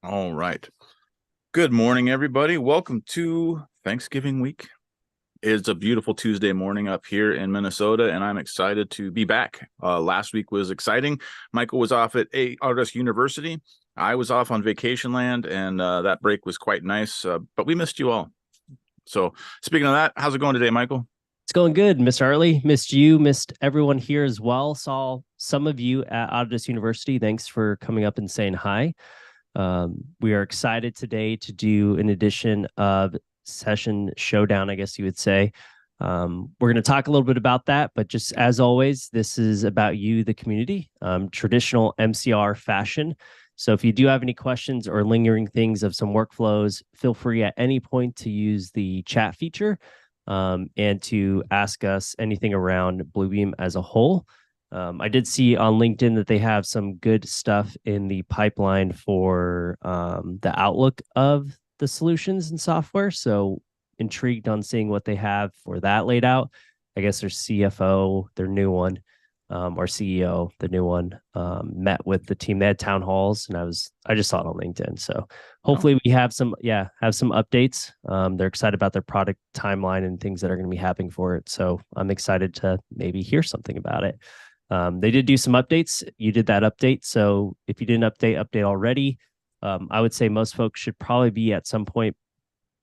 All right. Good morning, everybody. Welcome to Thanksgiving week. It's a beautiful Tuesday morning up here in Minnesota, and I'm excited to be back. Last week was exciting. Michael was off at Autodesk University. I was off on vacation land, and that break was quite nice, but we missed you all. So speaking of that, how's it going today, Michael? It's going good, Miss Hartley. Missed you, missed everyone here as well. Saw some of you at Autodesk University. Thanks for coming up and saying hi. We are excited today to do an edition of Session Showdown, I guess you would say. We're going to talk a little bit about that, but just as always, this is about you, the community, traditional MCR fashion. So if you do have any questions or lingering things of some workflows, feel free at any point to use the chat feature and to ask us anything around Bluebeam as a whole. I did see on LinkedIn that they have some good stuff in the pipeline for the outlook of the solutions and software. So intrigued on seeing what they have for that laid out. I guess their CFO, their new one, our CEO, the new one, met with the team. They had town halls, and I just saw it on LinkedIn. So hopefully we have some updates. They're excited about their product timeline and things that are going to be happening for it. So I'm excited to maybe hear something about it. They did do some updates. You did that update. So if you didn't update already, I would say most folks should probably be at some point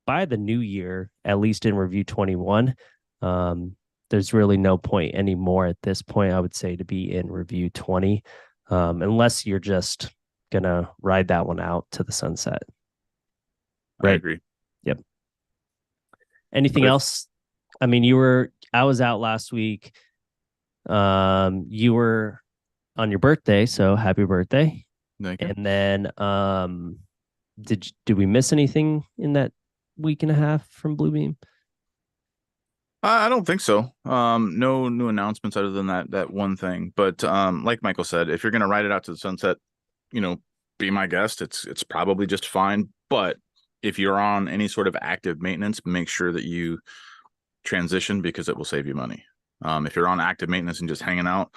by the new year, at least in Review 21. There's really no point anymore at this point, I would say, to be in Review 20, unless you're just going to ride that one out to the sunset. Right. I agree. Yep. Anything else? I mean, I was out last week. You were on your birthday, so happy birthday. Thank you. And then did we miss anything in that week and a half from Bluebeam? I don't think so. No new announcements other than that one thing. But like Michael said, if you're gonna ride it out to the sunset, be my guest. It's probably just fine. But if you're on any sort of active maintenance, make sure that you transition because it will save you money. If you're on active maintenance and just hanging out,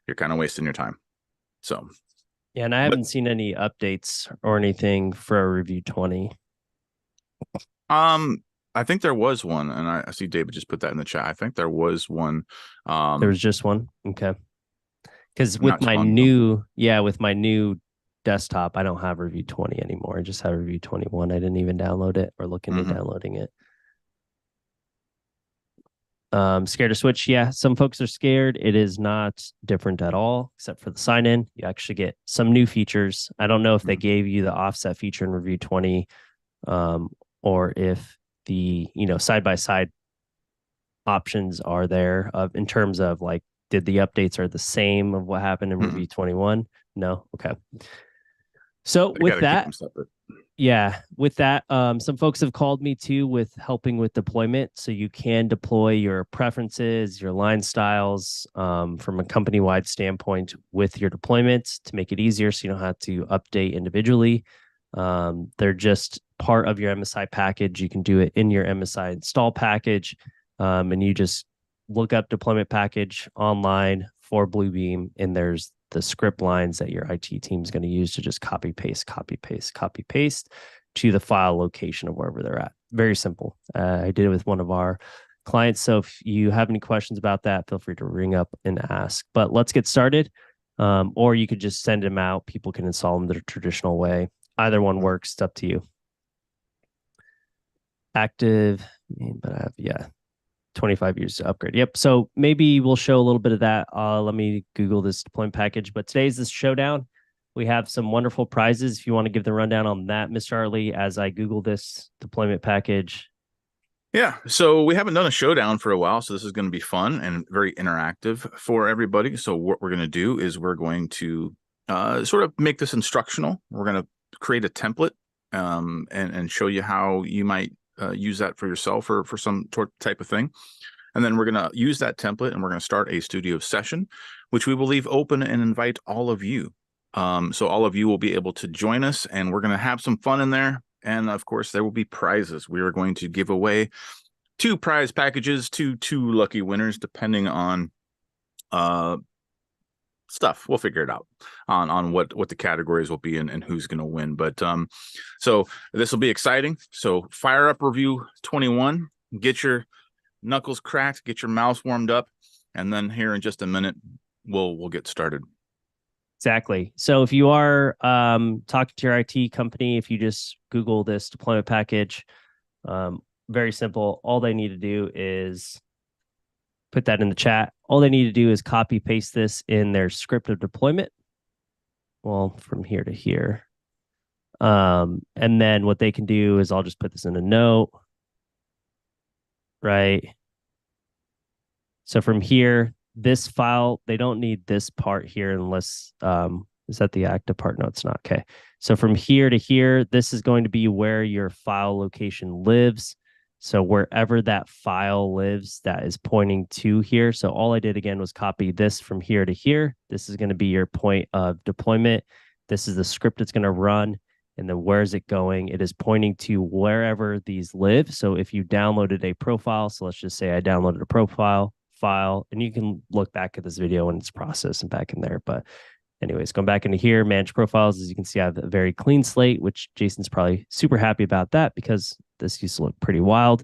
you're kind of wasting your time. So yeah, and I haven't seen any updates or anything for a Review 20. I think there was one, and I see David just put that in the chat. I think there was one. There was just one. Okay. Because with my new desktop, I don't have Review 20 anymore. I just have Review 21. I didn't even download it or look into downloading it. Scared to switch. Yeah, some folks are scared. It is not different at all, except for the sign-in. You actually get some new features. I don't know if they gave you the offset feature in Review 20, or if the side-by-side options are there in terms of like, did the updates are the same of what happened in Review 21? No. Okay. So with that, some folks have called me too with helping with deployment. So you can deploy your preferences, your line styles from a company-wide standpoint with your deployments to make it easier so you don't have to update individually. They're just part of your MSI package. You can do it in your MSI install package, and you just look up deployment package online for Bluebeam, and there's the script lines that your IT team is going to use to just copy paste to the file location of wherever they're at. Very simple. I did it with one of our clients. So if you have any questions about that, feel free to ring up and ask. But let's get started. Or you could just send them out. People can install them the traditional way. Either one works. It's up to you. Active, but I have 25 years to upgrade. Yep. So maybe we'll show a little bit of that. Let me Google this deployment package. But today's this showdown. We have some wonderful prizes. If you want to give the rundown on that, Mr. Hartley, as I Google this deployment package. Yeah. So we haven't done a showdown for a while. So this is going to be fun and very interactive for everybody. So what we're going to do is we're going to sort of make this instructional. We're going to create a template and show you how you might use that for yourself or for some type of thing. And then we're going to use that template and we're going to start a studio session, which we will leave open and invite all of you. So all of you will be able to join us and we're going to have some fun in there. And of course, there will be prizes. We are going to give away 2 prize packages to 2 lucky winners, depending on stuff. We'll figure it out on what the categories will be and who's going to win. But so this will be exciting. So fire up Revu 21, get your knuckles cracked, get your mouse warmed up, and then here in just a minute we'll get started. Exactly. So if you are talking to your IT company, if you just Google this deployment package, very simple. All they need to do is put that in the chat. All they need to do is copy paste this in their script of deployment. Well, from here to here. And then what they can do is I'll just put this in a note. Right. So from here, this file, they don't need this part here unless, is that the active part? No, it's not. Okay. So from here to here, this is going to be where your file location lives. So wherever that file lives, that is pointing to here. So all I did again was copy this from here to here. This is going to be your point of deployment. This is the script it's going to run. And then where is it going? It is pointing to wherever these live. So if you downloaded a profile, so let's just say I downloaded a profile file, and you can look back at this video when it's processed and back in there. But anyways, going back into here, manage profiles, as you can see, I have a very clean slate, which Jason's probably super happy about that because this used to look pretty wild.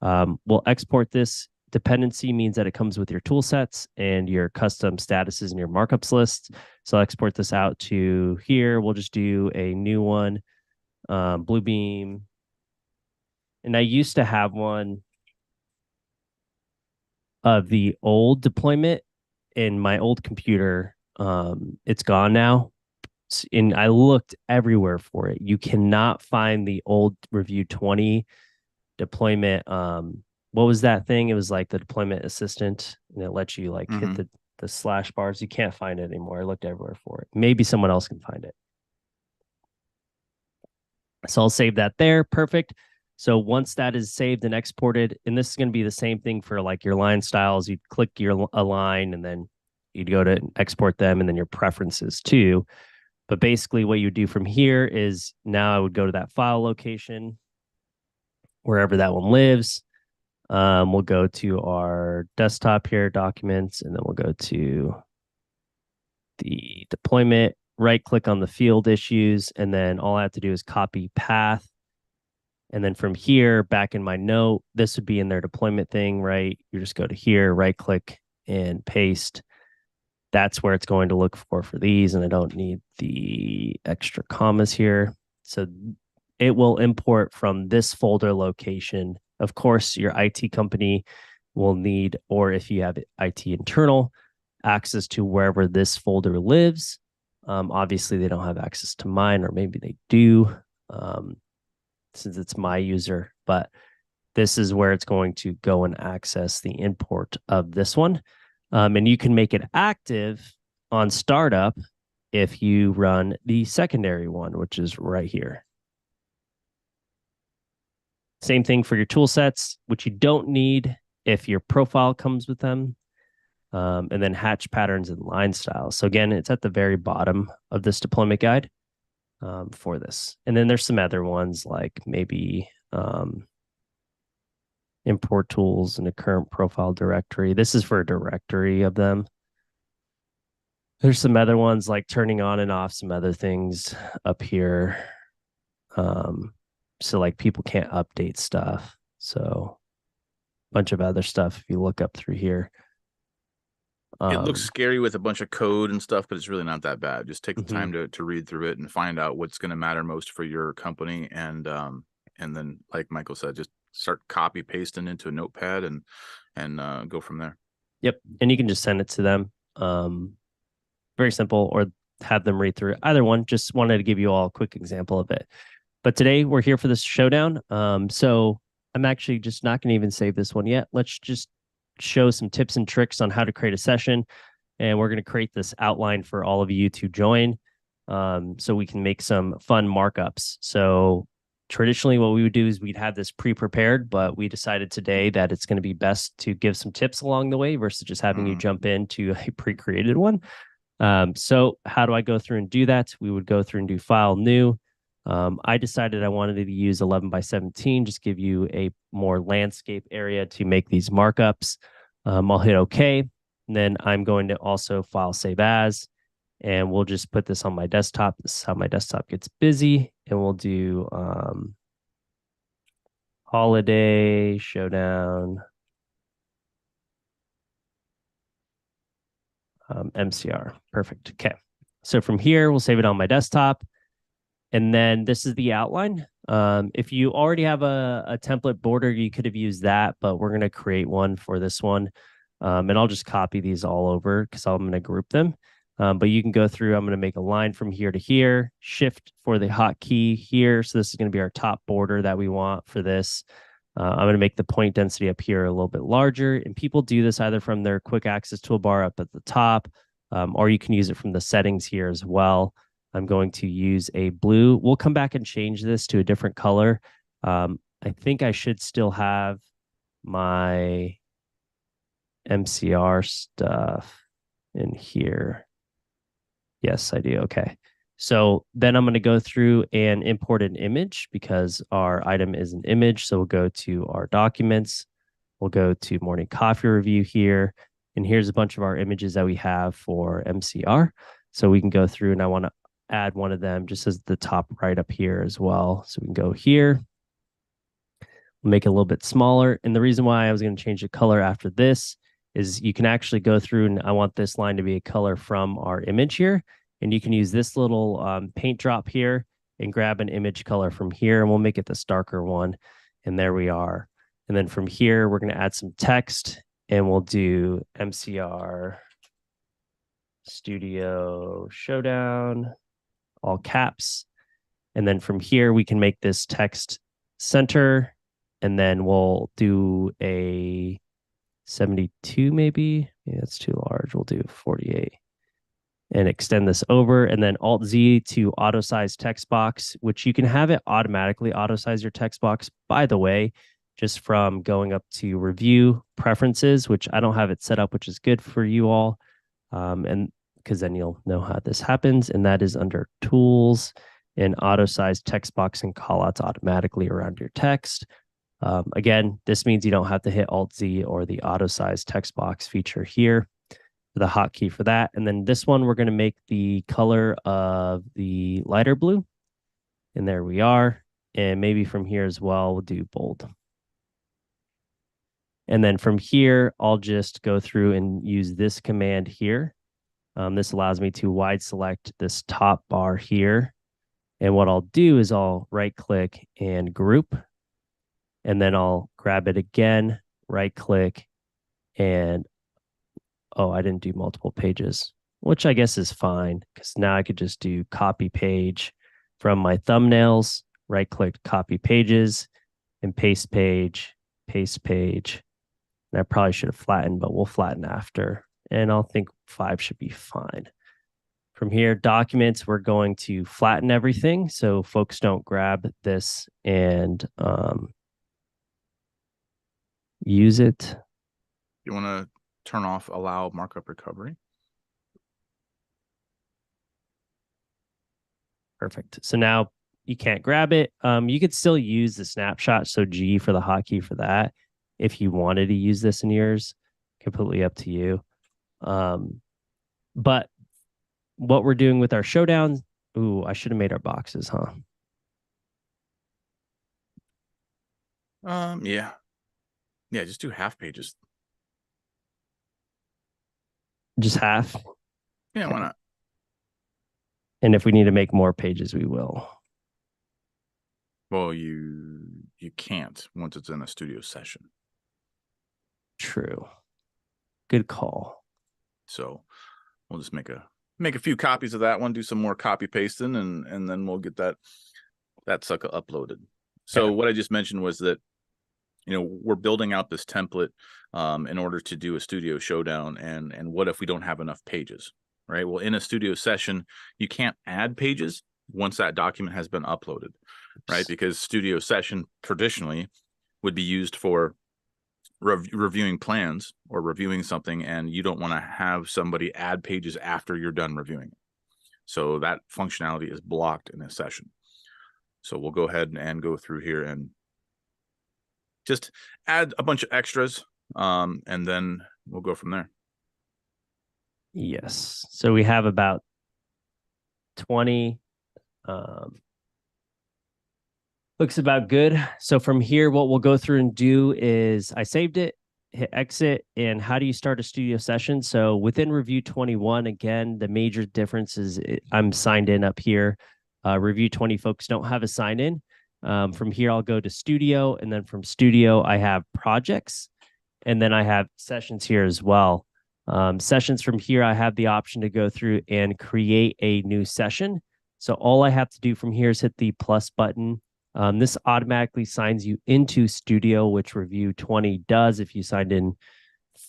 We'll export this. Dependency means that it comes with your tool sets and your custom statuses and your markups lists. So I'll export this out to here. We'll just do a new one, Bluebeam. And I used to have one of the old deployment in my old computer. It's gone now. And I looked everywhere for it. You cannot find the old Revu 20 deployment. What was that thing? It was like the deployment assistant, and it lets you like hit the slash bars. You can't find it anymore. I looked everywhere for it. Maybe someone else can find it. So I'll save that there. Perfect. So once that is saved and exported, and this is going to be the same thing for like your line styles, you'd click a line and then you'd go to export them and then your preferences too. But basically what you do from here is now I would go to that file location, wherever that one lives. We'll go to our desktop here, documents, and then we'll go to the deployment, right click on the field issues, and then all I have to do is copy path. And then from here, back in my note, this would be in their deployment thing, right? You just go to here, right click and paste. That's where it's going to look for these. And I don't need the extra commas here. So it will import from this folder location. Of course, your IT company will need, or if you have IT internal, access to wherever this folder lives. Obviously, they don't have access to mine, or maybe they do. Since it's my user, but this is where it's going to go and access the import of this one. And you can make it active on startup if you run the secondary one, which is right here. Same thing for your tool sets, which you don't need if your profile comes with them. And then hatch patterns and line styles. So again, it's at the very bottom of this deployment guide. For this. And then there's some other ones like maybe import tools in the current profile directory. This is for a directory of them. There's some other ones like turning on and off some other things up here. So like people can't update stuff. So a bunch of other stuff if you look up through here. It looks scary with a bunch of code and stuff, but it's really not that bad. Just take the time to read through it and find out what's going to matter most for your company. And then, like Michael said, just start copy pasting into a notepad and go from there. Yep. And you can just send it to them. Very simple, or have them read through it. Either one. Just wanted to give you all a quick example of it. But today we're here for this showdown. So I'm actually just not going to even save this one yet. Let's just show some tips and tricks on how to create a session. And we're going to create this outline for all of you to join so we can make some fun markups. So traditionally what we would do is we'd have this pre-prepared, but we decided today that it's going to be best to give some tips along the way versus just having you jump into a pre-created one. So how do I go through and do that? We would go through and do file new. I decided I wanted to use 11 by 17, just give you a more landscape area to make these markups. I'll hit OK. And then I'm going to also file save as, and we'll just put this on my desktop. This is how my desktop gets busy. And we'll do holiday showdown MCR. Perfect. Okay. So from here, we'll save it on my desktop. And then this is the outline. If you already have a template border, you could have used that, but we're going to create one for this one. And I'll just copy these all over because I'm going to group them. But you can go through, I'm going to make a line from here to here, shift for the hotkey here. So this is going to be our top border that we want for this. I'm going to make the point density up here a little bit larger. And people do this either from their quick access toolbar up at the top, or you can use it from the settings here as well. I'm going to use a blue. We'll come back and change this to a different color. I think I should still have my MCR stuff in here. Yes, I do. Okay. So then I'm going to go through and import an image because our item is an image. So we'll go to our documents. We'll go to morning coffee review here. And here's a bunch of our images that we have for MCR. So we can go through, and I want to add one of them just as the top right up here as well. So we can go here, make it a little bit smaller. And the reason why I was going to change the color after this is you can actually go through, and I want this line to be a color from our image here. And you can use this little paint drop here and grab an image color from here, and we'll make it this darker one. And there we are. And then from here, we're going to add some text, and we'll do MCR Studio Showdown, all caps. And then from here, we can make this text center, and then we'll do a 72 maybe. Yeah, that's too large. We'll do 48 and extend this over, and then Alt Z to auto size text box, which you can have it automatically auto size your text box, by the way, just from going up to review preferences, which I don't have it set up, which is good for you all. And because then you'll know how this happens. And that is under tools and auto size text box and callouts automatically around your text. Again, this means you don't have to hit Alt Z or the auto size text box feature here, the hotkey for that. And then this one, we're going to make the color of the lighter blue. And there we are. And maybe from here as well, we'll do bold. And then from here, I'll just go through and use this command here. This allows me to wide select this top bar here. And what I'll do is I'll right click and group. And then I'll grab it again, right click, and oh, I didn't do multiple pages, which I guess is fine because now I could just do copy page from my thumbnails, right click, copy pages, and paste page, paste page. And I probably should have flattened, but we'll flatten after. And I'll think 5 should be fine. From here, documents, we're going to flatten everything so folks don't grab this and use it. You want to turn off allow markup recovery? Perfect. So now you can't grab it. You could still use the snapshot. So G for the hotkey for that. If you wanted to use this in yours, completely up to you. But what we're doing with our showdown, ooh, I should have made our boxes, huh? Yeah. Yeah, just do half pages. Just half? Yeah, why not? And if we need to make more pages, we will. Well, you can't once it's in a studio session. True. Good call. So we'll just make a few copies of that one, do some more copy pasting, and then we'll get that sucker uploaded. So what I just mentioned was that, you know, we're building out this template in order to do a studio showdown. And what if we don't have enough pages, right? Well, in a studio session, you can't add pages once that document has been uploaded, right? Because studio session traditionally would be used for reviewing plans or reviewing something, and you don't want to have somebody add pages after you're done reviewing it. So that functionality is blocked in a session. So we'll go ahead and go through here and just add a bunch of extras, and then we'll go from there. Yes. So we have about 20. Looks about good. So from here, what we'll go through and do is I saved it, hit exit, and how do you start a studio session? So within Review 21, again, the major difference is I'm signed in up here. Review 20 folks don't have a sign in. From here, I'll go to studio, and then from studio, I have projects, and then I have sessions here as well. Sessions from here, I have the option to go through and create a new session. So all I have to do from here is hit the plus button. This automatically signs you into Studio, which Review 20 does if you signed in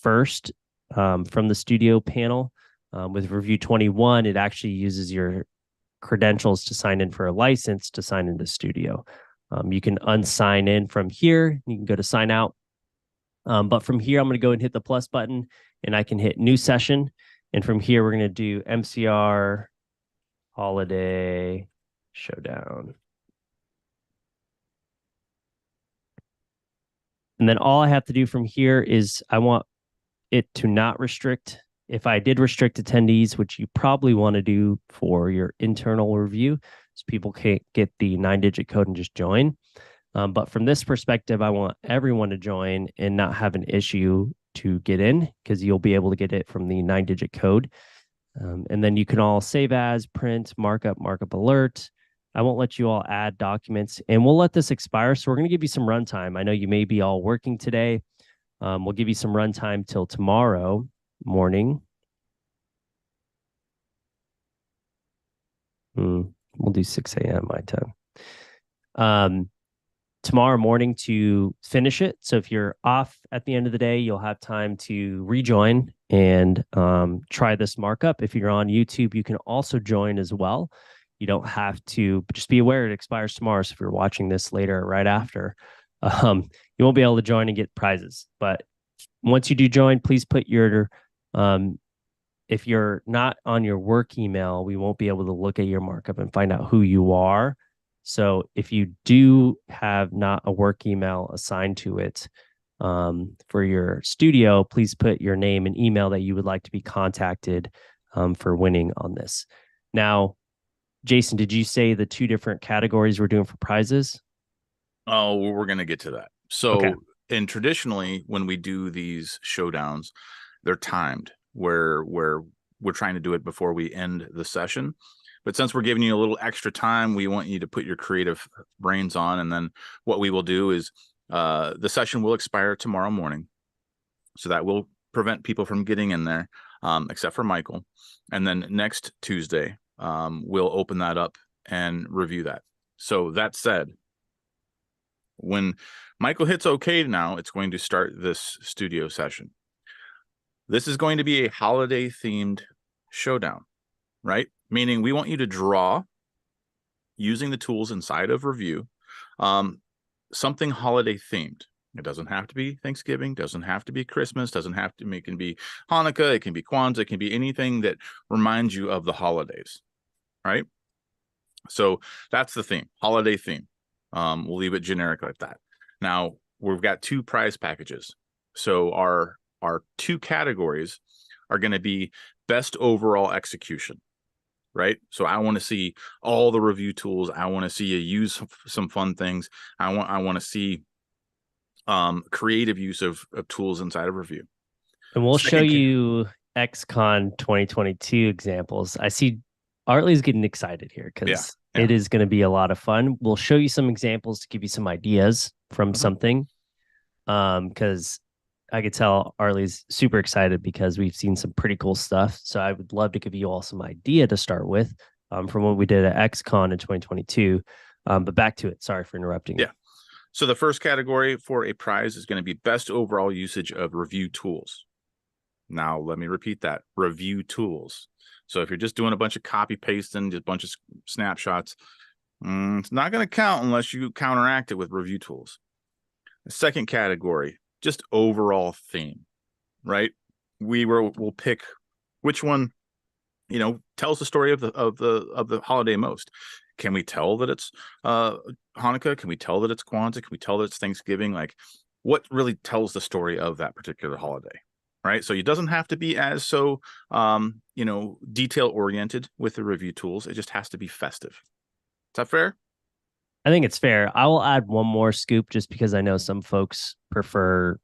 first from the Studio panel. With Review 21, it actually uses your credentials to sign in for a license to sign into Studio. You can unsign in from here. You can go to sign out. But from here, I'm going to go and hit the plus button, and I can hit new session. And from here, we're going to do MCR Holiday Showdown. And then all I have to do from here is I want it to not restrict. If I did restrict attendees, which you probably want to do for your internal review, so people can't get the 9-digit code and just join. But from this perspective, I want everyone to join and not have an issue to get in, because you'll be able to get it from the 9-digit code. And then you can all save as, print, markup alert. I won't let you all add documents, and we'll let this expire. So we're going to give you some runtime. I know you may be all working today. We'll give you some runtime till tomorrow morning. We'll do 6 a.m. my time. Tomorrow morning to finish it. So if you're off at the end of the day, you'll have time to rejoin and try this markup. If you're on YouTube, you can also join as well. You don't have to, just be aware it expires tomorrow. So if you're watching this later or right after, you won't be able to join and get prizes. But once you do join, please put your, if you're not on your work email, we won't be able to look at your markup and find out who you are. So if you do have not a work email assigned to it for your studio, please put your name and email that you would like to be contacted for winning on this. Now, Jason, did you say the 2 different categories we're doing for prizes? Oh, we're going to get to that. So, okay. And traditionally, when we do these showdowns, they're timed where we're trying to do it before we end the session. But since we're giving you a little extra time, we want you to put your creative brains on. And then what we will do is the session will expire tomorrow morning. So that will prevent people from getting in there, except for Michael. And then next Tuesday, we'll open that up and review that. So that said, when Michael hits OK now, it's going to start this studio session. This is going to be a holiday themed showdown, right? Meaning we want you to draw using the tools inside of Revu, something holiday themed. It doesn't have to be Thanksgiving, doesn't have to be Christmas, doesn't have to, it can be Hanukkah, it can be Kwanzaa, it can be anything that reminds you of the holidays, right? So that's the theme, holiday theme. We'll leave it generic like that. Now, we've got 2 prize packages. So our 2 categories are going to be best overall execution, right? So I want to see all the review tools. I want to see you use some fun things. I want to see creative use of tools inside of Revu. And we'll show you XCon 2022 examples. I see Artley's getting excited here because it is going to be a lot of fun. We'll show you some examples to give you some ideas from something. Because I could tell Arley's super excited because we've seen some pretty cool stuff. So I would love to give you all some idea to start with from what we did at XCon in 2022. But back to it. Sorry for interrupting. Yeah. So the first category for a prize is going to be best overall usage of Revu tools. Now, let me repeat that. Revu tools. So if you're just doing a bunch of copy pasting, just a bunch of snapshots, it's not going to count unless you counteract it with Revu tools. The second category, just overall theme, right? We'll pick which one, tells the story of the holiday most. Can we tell that it's Hanukkah? Can we tell that it's Kwanzaa? Can we tell that it's Thanksgiving? Like, what really tells the story of that particular holiday? right? So it doesn't have to be as so, detail oriented with the review tools. It just has to be festive. Is that fair? I think it's fair. I will add one more scoop just because I know some folks prefer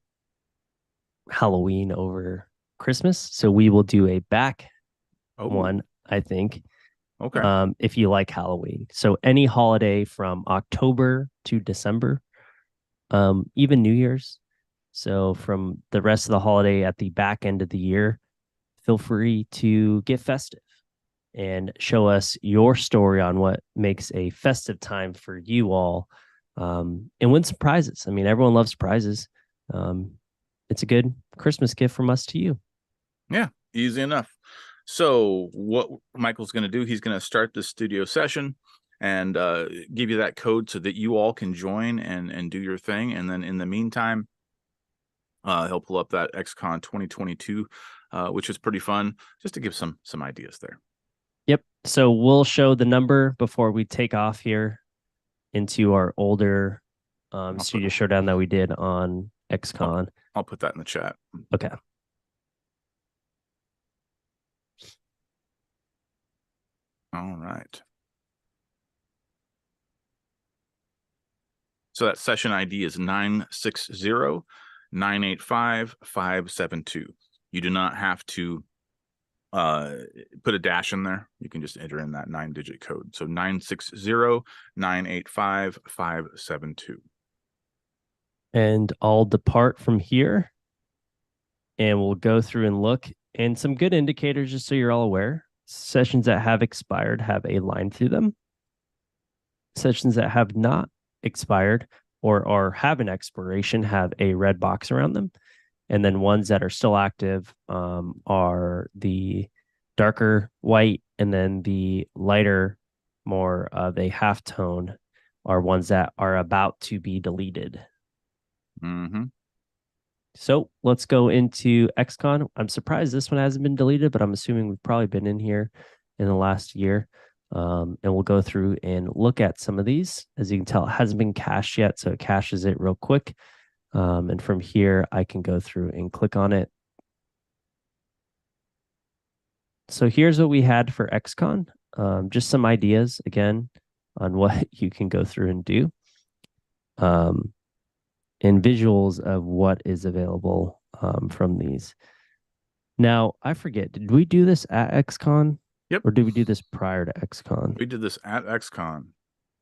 Halloween over Christmas. So we will do a back Oh, one, I think, okay. if you like Halloween. So any holiday from October to December, even New Year's. So from the rest of the holiday at the back end of the year, feel free to get festive and show us your story on what makes a festive time for you all, and win some prizes. I mean, everyone loves prizes. Um, it's a good Christmas gift from us to you. Yeah, easy enough. So what Michael's going to do, he's going to start the studio session and give you that code so that you all can join and do your thing. And then in the meantime, he'll pull up that XCon 2022, which is pretty fun, just to give some ideas there. Yep. So we'll show the number before we take off here into our older Studio Showdown that we did on XCon. I'll put that in the chat. Okay. All right. So that session ID is 960-985-572. You do not have to put a dash in there. You can just enter in that 9-digit code. So 960-985-572. And I'll depart from here and we'll go through and look. And some good indicators, just so you're all aware. Sessions that have expired have a line through them. Sessions that have not expired or have an expiration have a red box around them. And then ones that are still active are the darker white, and then the lighter, more of a half tone, are ones that are about to be deleted. Mm-hmm. So let's go into XCon. I'm surprised this one hasn't been deleted, but I'm assuming we've probably been in here in the last year. And we'll go through and look at some of these. As you can tell, it hasn't been cached yet, so it caches it real quick. And from here, I can go through and click on it. So here's what we had for XCon. Just some ideas, again, on what you can go through and do. And visuals of what is available from these. Now, I forget, did we do this at XCon? Yep. Or did we do this prior to XCon? We did this at XCon.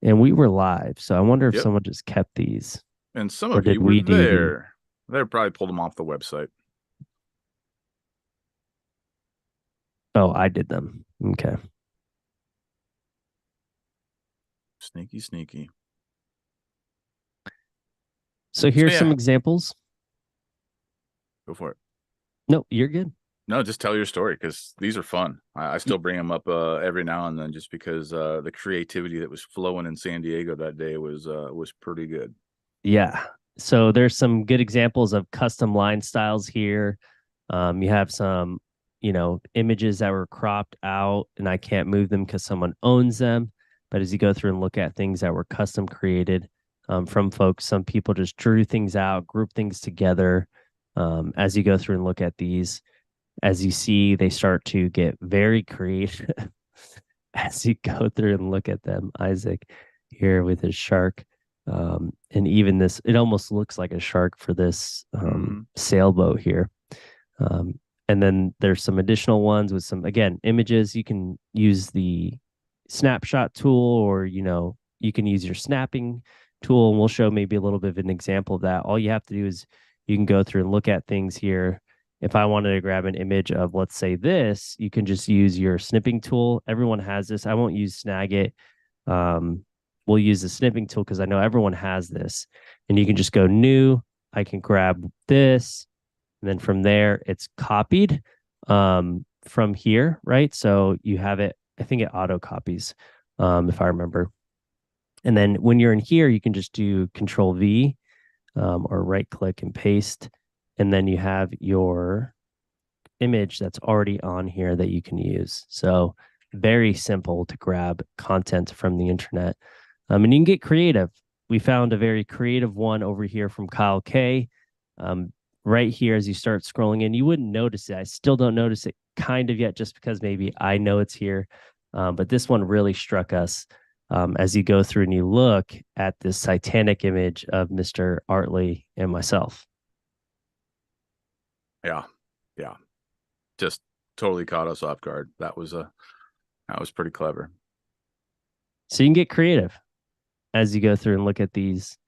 And we were live, so I wonder if someone just kept these. And some of you were there. They probably pulled them off the website. Oh, I did them. Okay. Sneaky, sneaky. So here's some examples. Go for it. No, you're good. No, just tell your story, because these are fun. I still bring them up every now and then, just because the creativity that was flowing in San Diego that day was pretty good. Yeah. So there's some good examples of custom line styles here. You have some, images that were cropped out and I can't move them because someone owns them. But as you go through and look at things that were custom created from folks, some people just drew things out, group things together. As you go through and look at these, as you see, they start to get very creative as you go through and look at them. Isaac here with his shark. And even this, it almost looks like a shark for this sailboat here. And then there's some additional ones with some, again, images. You can use the snapshot tool, or, you can use your snapping tool, and we'll show maybe a little bit of an example of that. All you have to do is you can go through and look at things here. If I wanted to grab an image of, let's say, this, you can just use your snipping tool. Everyone has this. I won't use Snagit. We'll use the snipping tool because I know everyone has this. And you can just go new. I can grab this. And then from there, it's copied from here, right? So you have it, I think it auto copies, if I remember. And then when you're in here, you can just do Control V or right click and paste. And then you have your image that's already on here that you can use. So very simple to grab content from the internet. And you can get creative. We found a very creative one over here from Kyle K. right here as you start scrolling in. You wouldn't notice it. I still don't notice it kind of yet, just because maybe I know it's here. But this one really struck us as you go through and you look at this Titanic image of Mr. Artley and myself. Yeah. Yeah. Just totally caught us off guard. That was pretty clever. So you can get creative as you go through and look at these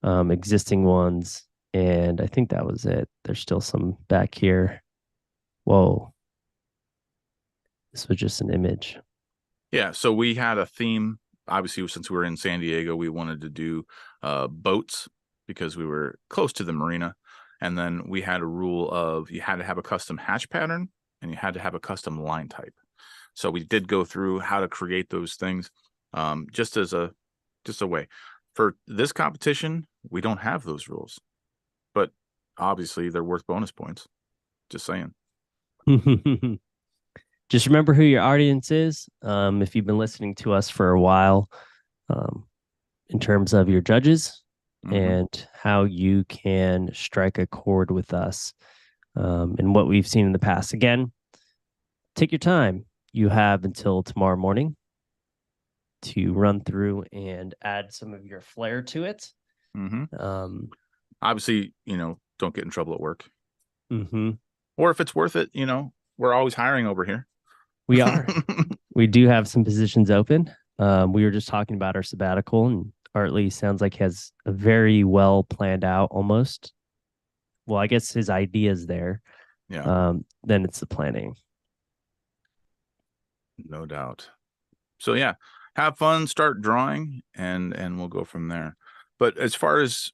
existing ones. And I think that was it. There's still some back here. Whoa. This was just an image. Yeah. So we had a theme. Obviously, since we were in San Diego, we wanted to do boats because we were close to the marina. And then we had a rule of you had to have a custom hatch pattern and you had to have a custom line type. So we did go through how to create those things just as a way. For this competition, we don't have those rules, but obviously they're worth bonus points. Just saying. Just remember who your audience is. If you've been listening to us for a while, in terms of your judges and how you can strike a chord with us and what we've seen in the past. Again, take your time. You have until tomorrow morning to run through and add some of your flair to it. Obviously, don't get in trouble at work. Mm-hmm. Or if it's worth it, we're always hiring over here. We are. We do have some positions open. We were just talking about our sabbatical, and Artley sounds like he has a very well planned out almost. Well, I guess his idea's there. Yeah. Then it's the planning. No doubt. So yeah, have fun, start drawing, and we'll go from there. But as far as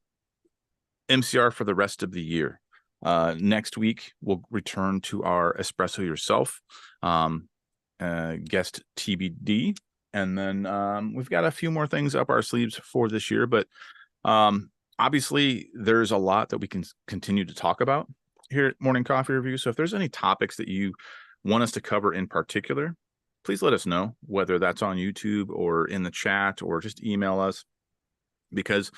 MCR for the rest of the year, next week we'll return to our Espresso Yourself guest TBD, and then we've got a few more things up our sleeves for this year. But obviously, there's a lot that we can continue to talk about here at Morning Coffee Review. So if there's any topics that you want us to cover in particular, please let us know, whether that's on YouTube or in the chat or just email us. Because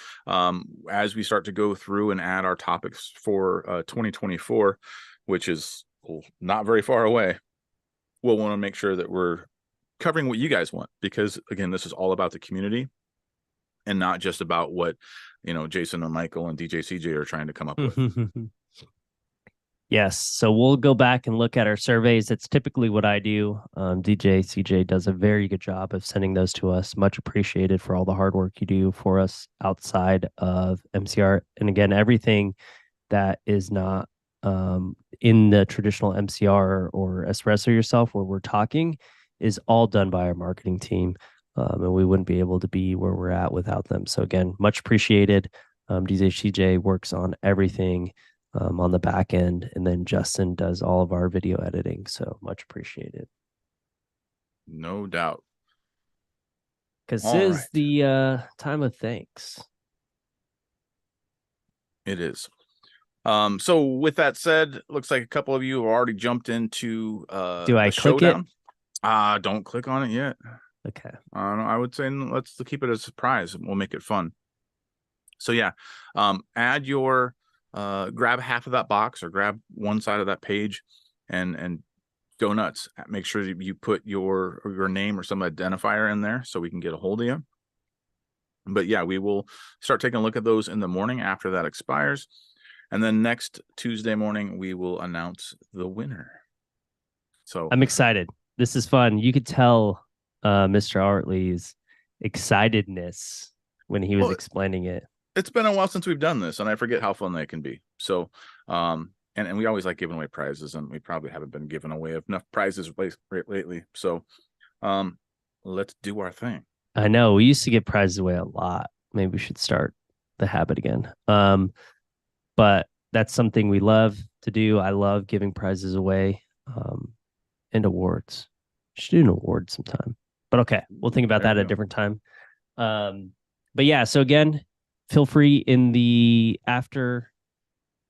as we start to go through and add our topics for 2024, which is not very far away, we'll want to make sure that we're covering what you guys want. Because, again, this is all about the community and not just about what, Jason and Michael and DJ CJ are trying to come up with. Yes. So we'll go back and look at our surveys. That's typically what I do. DJ CJ does a very good job of sending those to us. Much appreciated for all the hard work you do for us outside of MCR. And again, everything that is not in the traditional MCR or Espresso Yourself where we're talking is all done by our marketing team. And we wouldn't be able to be where we're at without them. So again, much appreciated. DJ CJ works on everything on the back end, and then Justin does all of our video editing. So much appreciated. No doubt. Because this is the time of thanks. It is. So with that said, looks like a couple of you have already jumped into Do I click showdown. Don't click on it yet. Okay. I would say let's keep it a surprise. We'll make it fun. So yeah, add your grab half of that box or grab one side of that page and go nuts. Make sure you put your name or some identifier in there so we can get a hold of you. But yeah, we will start taking a look at those in the morning after that expires. And then next Tuesday morning, we will announce the winner. So I'm excited. This is fun. You could tell Mr. Artley's excitedness when he was explaining it. It's been a while since we've done this, and I forget how fun they can be. So, and we always like giving away prizes, and we probably haven't been giving away enough prizes lately. So, let's do our thing. I know we used to give prizes away a lot. Maybe we should start the habit again. But that's something we love to do. I love giving prizes away, and awards. Should do an award sometime. But okay, we'll think about that at a different time. But yeah, so again, feel free in the after,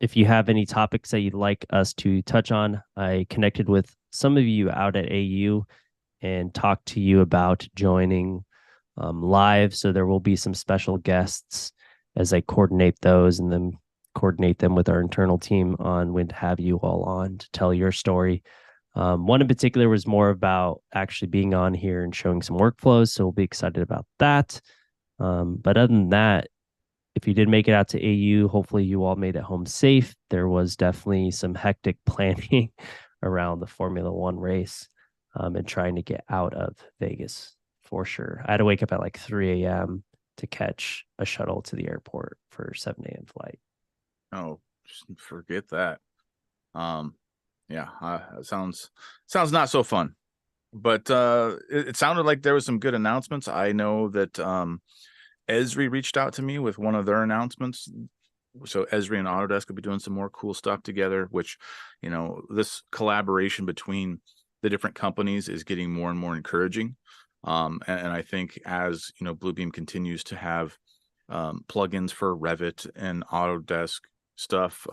if you have any topics that you'd like us to touch on. I connected with some of you out at AU and talked to you about joining live. So there will be some special guests as I coordinate those and then coordinate them with our internal team on when to have you all on to tell your story. One in particular was more about actually being on here and showing some workflows. So we'll be excited about that. But other than that, if you did make it out to AU, hopefully you all made it home safe. There was definitely some hectic planning around the Formula One race and trying to get out of Vegas for sure. I had to wake up at like 3 a.m. to catch a shuttle to the airport for 7 a.m. flight. Oh, forget that. Yeah, it sounds not so fun. But it sounded like there was some good announcements. I know that Esri reached out to me with one of their announcements. So Esri and Autodesk will be doing some more cool stuff together, which, this collaboration between the different companies is getting more and more encouraging. And I think as, Bluebeam continues to have plugins for Revit and Autodesk stuff,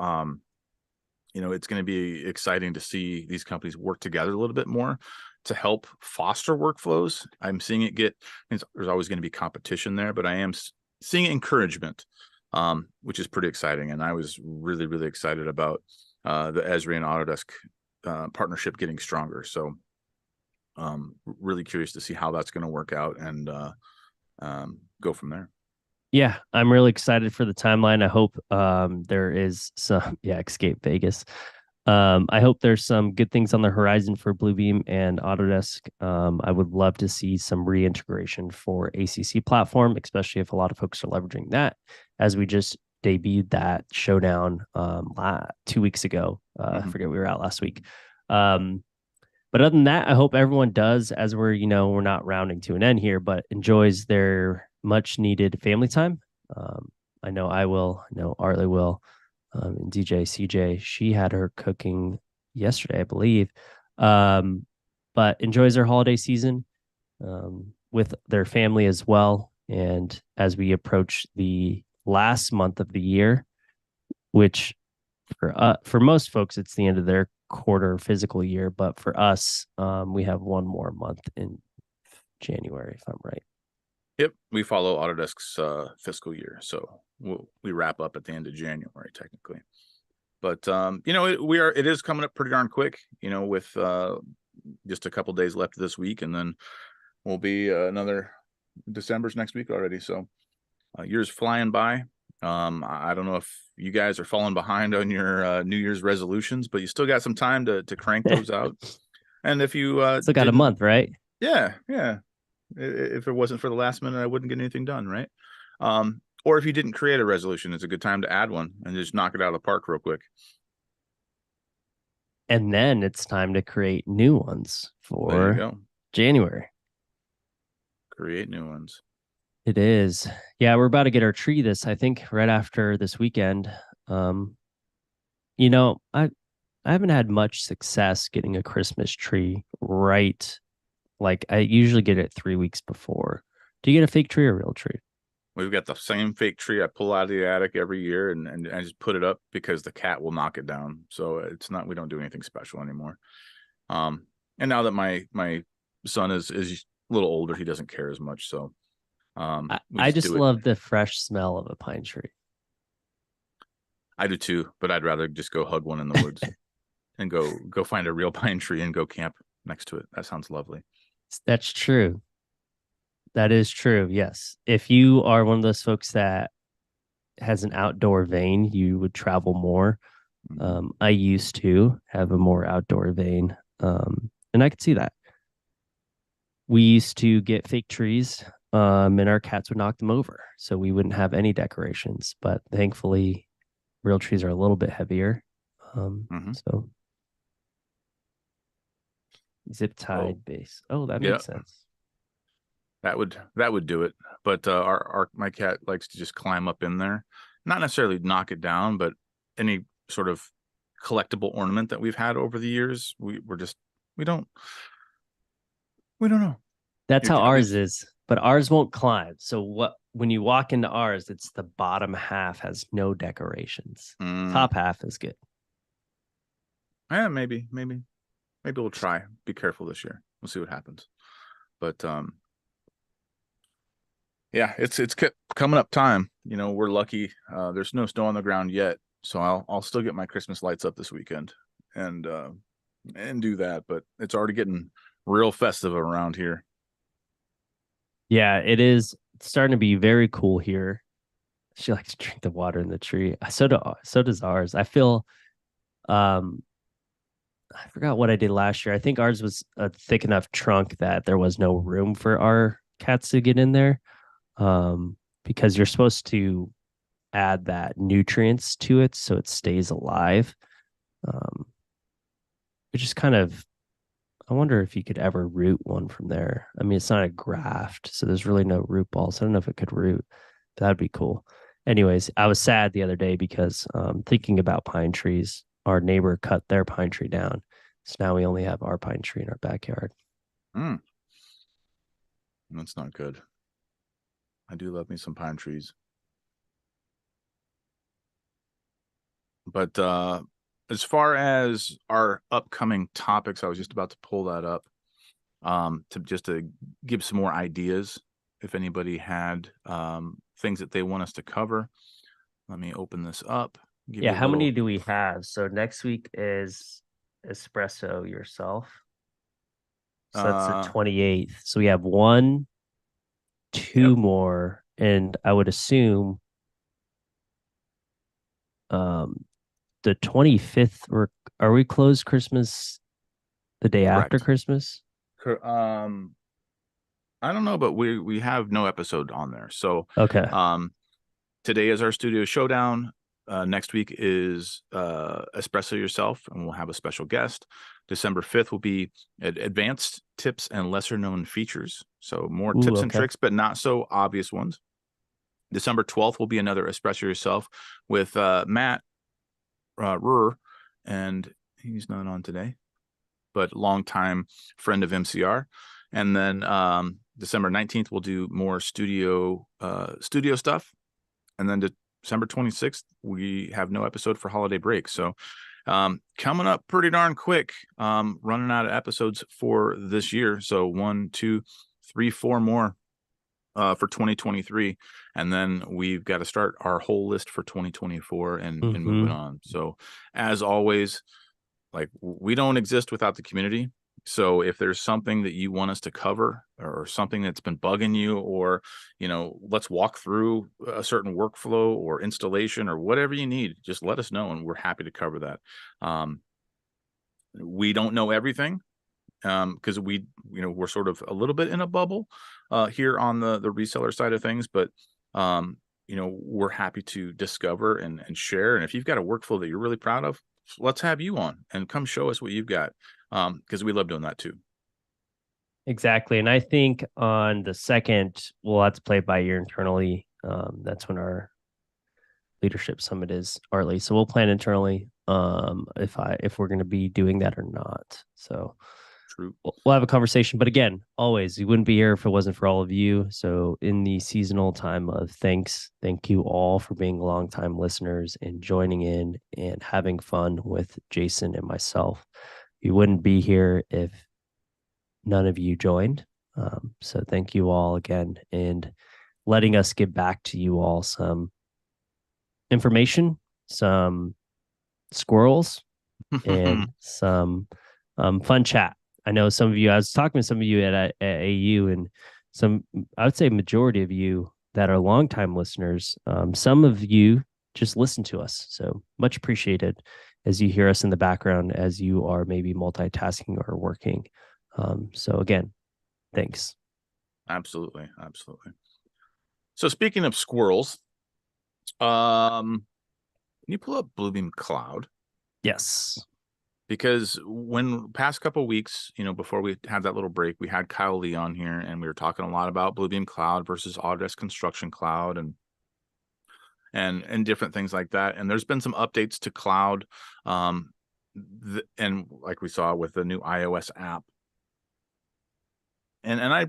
it's going to be exciting to see these companies work together a little bit more to help foster workflows. I'm seeing it there's always going to be competition there, but I am seeing encouragement, which is pretty exciting. And I was really, really excited about the Esri and Autodesk partnership getting stronger. So really curious to see how that's going to work out and go from there. Yeah, I'm really excited for the timeline. I hope there is some, Escape Vegas. I hope there's some good things on the horizon for Bluebeam and Autodesk. I would love to see some reintegration for ACC platform, especially if a lot of folks are leveraging that, as we just debuted that showdown 2 weeks ago. I forget, we were out last week. But other than that, I hope everyone does, as we're not rounding to an end here, but enjoys their much needed family time. I know I will. I know Arlie will. And DJ CJ, she had her cooking yesterday, I believe. But enjoys their holiday season with their family as well. And as we approach the last month of the year, which for most folks, it's the end of their quarter physical year, but for us, we have one more month in January, if I'm right. Yep, we follow Autodesk's fiscal year, so we wrap up at the end of January technically. But it is coming up pretty darn quick. With just a couple days left this week, and then we'll be another December's next week already. So years flying by. I don't know if you guys are falling behind on your New Year's resolutions, but you still got some time to crank those out. And if you still got a month, right? Yeah. If it wasn't for the last minute, I wouldn't get anything done, right? Or if you didn't create a resolution, it's a good time to add one and just knock it out of the park real quick. And then it's time to create new ones for January. Create new ones. It is. Yeah, we're about to get our tree I think, right after this weekend. I haven't had much success getting a Christmas tree right. Like I usually get it 3 weeks before. Do you get a fake tree or a real tree? We've got the same fake tree I pull out of the attic every year and I just put it up because the cat will knock it down. So we don't do anything special anymore. And now that my son is a little older, he doesn't care as much. So I just love the fresh smell of a pine tree. I do too, but I'd rather just go hug one in the woods and go find a real pine tree and go camp next to it. That sounds lovely. That's true. That is true. Yes. If you are one of those folks that has an outdoor vein, you would travel more. I used to have a more outdoor vein. And I could see that. We used to get fake trees, and our cats would knock them over. So we wouldn't have any decorations. But thankfully, real trees are a little bit heavier. So zip tied base. Oh, that makes sense. That would do it. But my cat likes to just climb up in there, not necessarily knock it down, but any sort of collectible ornament that we've had over the years, we don't know. That's how ours is, but ours won't climb. So when you walk into ours, it's the bottom half has no decorations. Top half is good. Yeah, maybe we'll try. Be careful this year. We'll see what happens. But yeah, it's coming up time. We're lucky. There's no snow on the ground yet, So I'll still get my Christmas lights up this weekend and do that, but it's already getting real festive around here. Yeah, it is starting to be very cool here. She likes to drink the water in the tree. So does ours. I feel um I forgot what I did last year. I think ours was a thick enough trunk that there was no room for our cats to get in there. Because you're supposed to add that nutrients to it so it stays alive. Um, which is kind of I wonder if you could ever root one from there. I mean, it's not a graft, so there's really no root balls. I don't know if it could root. That'd be cool. Anyways, I was sad the other day because thinking about pine trees, our neighbor cut their pine tree down. So now we only have our pine tree in our backyard. Mm, that's not good. I do love me some pine trees. But as far as our upcoming topics, I was just about to pull that up to give some more ideas if anybody had things that they want us to cover. Let me open this up. Give Yeah, you a how many little. do we have? So next week is espresso yourself. So that's the Uh, 28th. So we have one, yep, two more, and I would assume um the 25th or are we closed Christmas the day after correct. Christmas? I don't know, but we have no episode on there. So Okay. um, today is our studio showdown. Next week is Espresso Yourself, and we'll have a special guest. December 5th will be advanced tips and lesser known features. So more Ooh, tips and okay. tricks, but not so obvious ones. December 12th will be another Espresso Yourself with Matt Ruhr, and he's not on today, but longtime friend of MCR. And then December 19th, we'll do more studio stuff. And then December 26th, we have no episode for holiday break. So coming up pretty darn quick, running out of episodes for this year. So 1, 2, 3, 4 more for 2023. And then we've got to start our whole list for 2024 and moving Mm-hmm. on. So as always, like we don't exist without the community. So if there's something that you want us to cover or something that's been bugging you, or, let's walk through a certain workflow or installation or whatever you need, just let us know and we're happy to cover that. We don't know everything because we're sort of a little bit in a bubble here on the reseller side of things, but we're happy to discover and share. And if you've got a workflow that you're really proud of, let's have you on and come show us what you've got, because we love doing that too. Exactly. And I think on the second, we'll have to play it by ear internally. That's when our leadership summit is, Arlie. So we'll plan internally if we're going to be doing that or not. So True. we'll have a conversation. But again, always, you wouldn't be here if it wasn't for all of you. So in the seasonal time of thanks, thank you all for being longtime listeners and joining in and having fun with Jason and myself. We wouldn't be here if none of you joined. So thank you all again and letting us give back to you all some information, some squirrels, and some fun chat. I know some of you, I was talking to some of you at AU, and I would say majority of you that are longtime listeners, some of you just listen to us. So much appreciated as you hear us in the background as you are maybe multitasking or working. So again, thanks. Absolutely. So speaking of squirrels, can you pull up Bluebeam Cloud? Yes. Because when past couple weeks, before we had that little break, we had Kyle Lee on here and we were talking a lot about Bluebeam Cloud versus Autodesk Construction Cloud and different things like that. And there's been some updates to cloud, and like we saw with the new iOS app. And I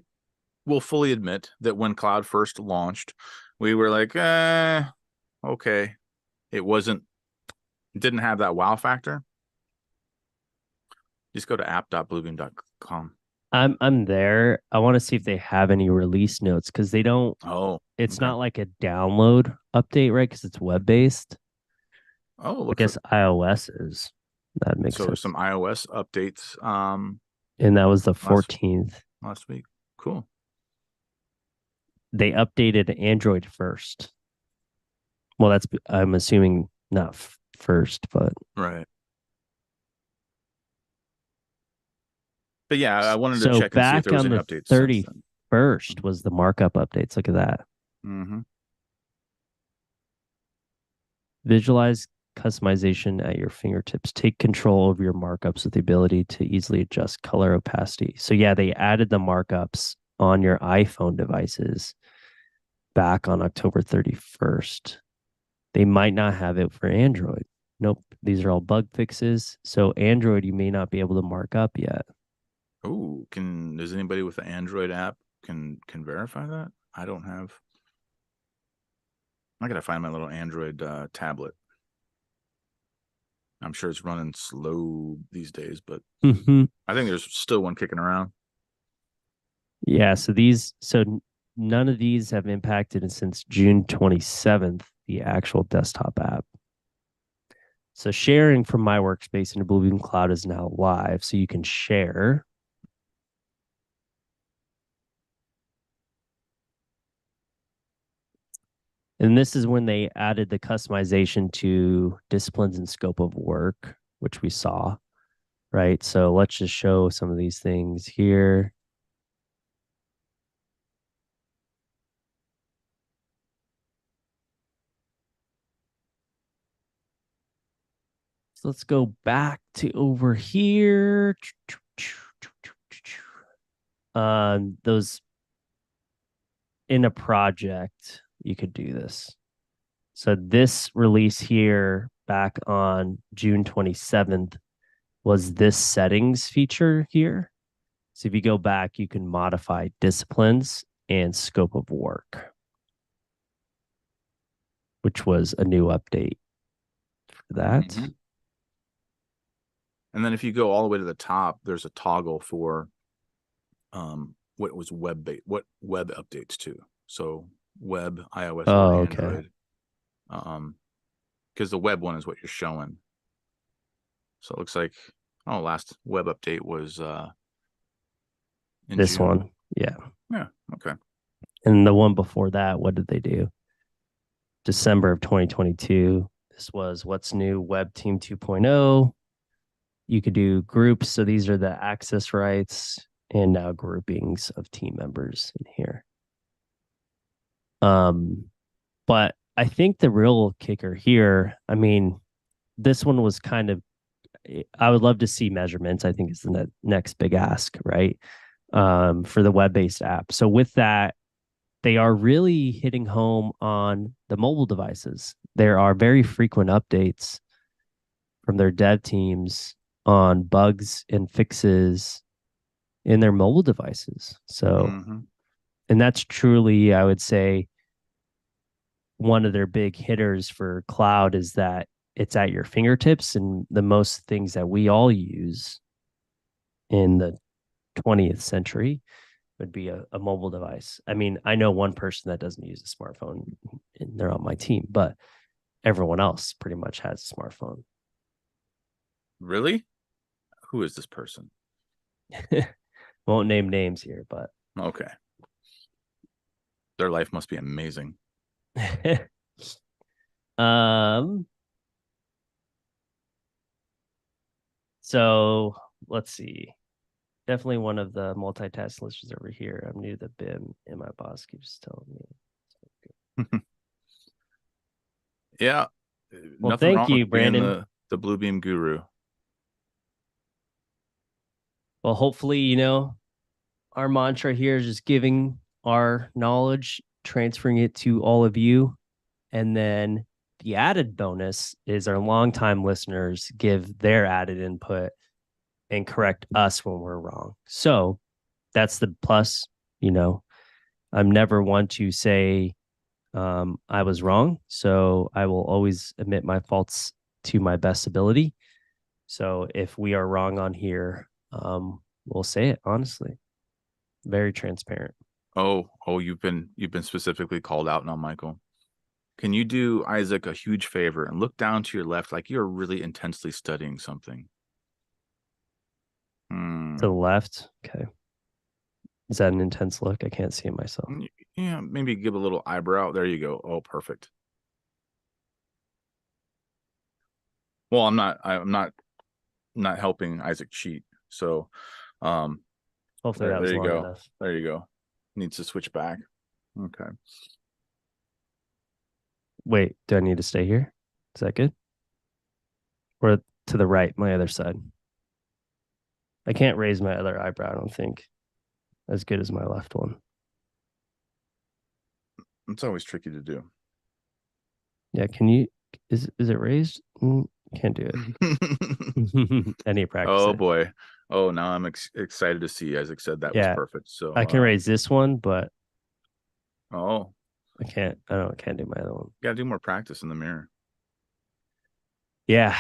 will fully admit that when cloud first launched, we were like, okay, didn't have that wow factor. Just go to app.bluebeam.com. I'm there. I want to see if they have any release notes because they don't. Oh, It's okay. not like a download update, right? Because it's web based. Oh, I looks like guess iOS is. That makes so sense. some iOS updates And that was the last 14th. last week. Cool. They updated Android first. Well, that's I'm assuming not first, but Right. But yeah, I wanted to so check and see if there back was on any the updates since then. 31st was the markup updates. Look at that. Mm-hmm. Visualize customization at your fingertips. Take control over your markups with the ability to easily adjust color opacity. So yeah, they added the markups on your iPhone devices back on October 31st. They might not have it for Android. Nope. These are all bug fixes. So Android, you may not be able to mark up yet. Oh, does anybody with the Android app can verify that? I don't have. I gotta find my little Android tablet. I'm sure it's running slow these days, but Mm-hmm. I think there's still one kicking around. Yeah. So none of these have impacted since June 27th, the actual desktop app. So sharing from my workspace into Bluebeam Cloud is now live. So you can share. And this is when they added the customization to disciplines and scope of work, which we saw, right? So let's just show some of these things here. So let's go back to over here. Those in a project, you could do this. So this release here back on June 27th was this settings feature here. So if you go back, you can modify disciplines and scope of work, which was a new update for that. Mm-hmm. And then if you go all the way to the top, there's a toggle for what was what web updates to. So web, iOS or Oh, okay. Android. Um, because the web one is what you're showing. So it looks like last web update was in This June. one. Yeah. Yeah, okay. And the one before that, what did they do? December of 2022. This was what's new Web Team 2.0. You could do groups. So these are the access rights and now groupings of team members in here. Um, but I think the real kicker here, I mean, this one was kind of, I would love to see measurements. I think is the next big ask, right? For the web-based app. So with that, they are really hitting home on the mobile devices. There are very frequent updates from their dev teams on bugs and fixes in their mobile devices. So, Mm-hmm. and that's truly, I would say, one of their big hitters for cloud is that it's at your fingertips. And the most things that we all use in the 20th century would be a mobile device. I mean, I know one person that doesn't use a smartphone and they're on my team, but everyone else pretty much has a smartphone. Really? Who is this person? Won't name names here, but Okay. Their life must be amazing. um so let's see. Definitely one of the multitask listeners over here. I'm new to the BIM and my boss keeps telling me. Yeah. Well, Nothing thank wrong with you, being Brandon. the Bluebeam guru. Well, hopefully, our mantra here is just giving our knowledge, transferring it to all of you. And then the added bonus is our longtime listeners give their added input and correct us when we're wrong. So that's the plus. I'm never one to say I was wrong. So I will always admit my faults to my best ability. So if we are wrong on here, we'll say it honestly. Very transparent. Oh, you've been specifically called out now, Michael. Can you do Isaac a huge favor and look down to your left like you're really intensely studying something? To the left. Okay. Is that an intense look? I can't see it myself. Yeah, maybe give a little eyebrow. There you go. Oh, perfect. Well, I'm not helping Isaac cheat. So Hopefully that was there you long go. enough. There you go. Needs to switch back. Okay. Wait, do I need to stay here? Is that good? Or to the right, my other side? I can't raise my other eyebrow, I don't think. As good as my left one. It's always tricky to do. Yeah, can you is it raised? Can't do it. I need to practice Oh it. boy. Oh, now I'm excited to see. Isaac said that was Yeah, perfect. So I can raise this one, but oh, I can't do my other one. gotta do more practice in the mirror. Yeah.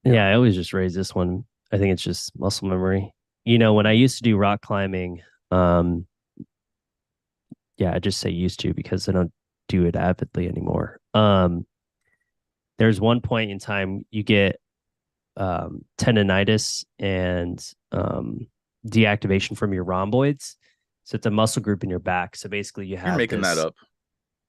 Yeah, I always just raise this one. I think it's just muscle memory. You know, when I used to do rock climbing, yeah, I just say used to because I don't do it avidly anymore. There's one point in time you get tendonitis and deactivation from your rhomboids. So it's a muscle group in your back. So basically you You're have making that up.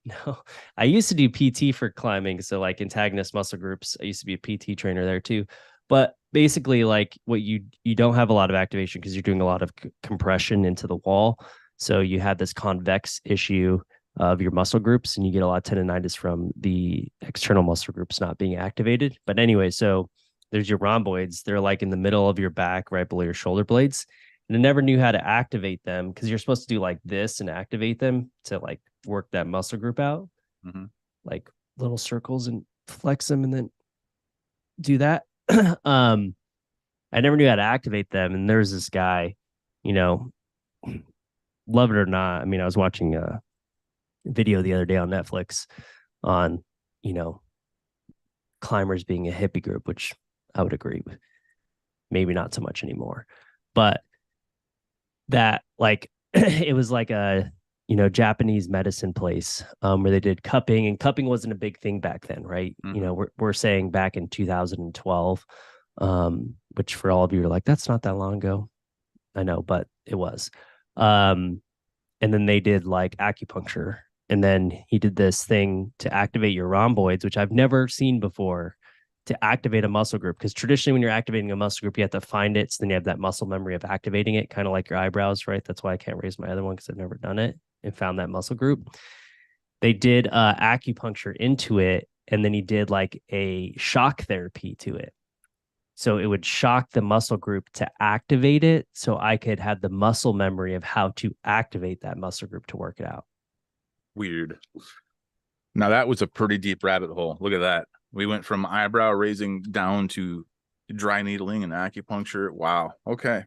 No, I used to do PT for climbing. So like antagonist muscle groups. I used to be a PT trainer there too. But basically like what you don't have a lot of activation because you're doing a lot of compression into the wall. So you have this convex issue of your muscle groups and you get a lot of tendonitis from the external muscle groups not being activated. But anyway, so there's your rhomboids. They're like in the middle of your back, right below your shoulder blades. And I never knew how to activate them because you're supposed to do like this and activate them to like work that muscle group out, like little circles and flex them and then do that. I never knew how to activate them. And there's this guy, you know, love it or not. I mean, I was watching a video the other day on Netflix on, you know, climbers being a hippie group, which I would agree with. Maybe not so much anymore, but that like it was like a Japanese medicine place where they did cupping, and cupping wasn't a big thing back then, right? You know, we're saying back in 2012, which for all of you are like, that's not that long ago. I know, but it was. And then they did like acupuncture, and then he did this thing to activate your rhomboids, which I've never seen before, to activate a muscle group. Because traditionally, when you're activating a muscle group, you have to find it. So then you have that muscle memory of activating it, kind of like your eyebrows, right? That's why I can't raise my other one because I've never done it and found that muscle group. They did acupuncture into it, and then he did like a shock therapy to it. So it would shock the muscle group to activate it. So I could have the muscle memory of how to activate that muscle group to work it out. Weird. Now that was a pretty deep rabbit hole. Look at that. We went from eyebrow raising down to dry needling and acupuncture. Wow. Okay.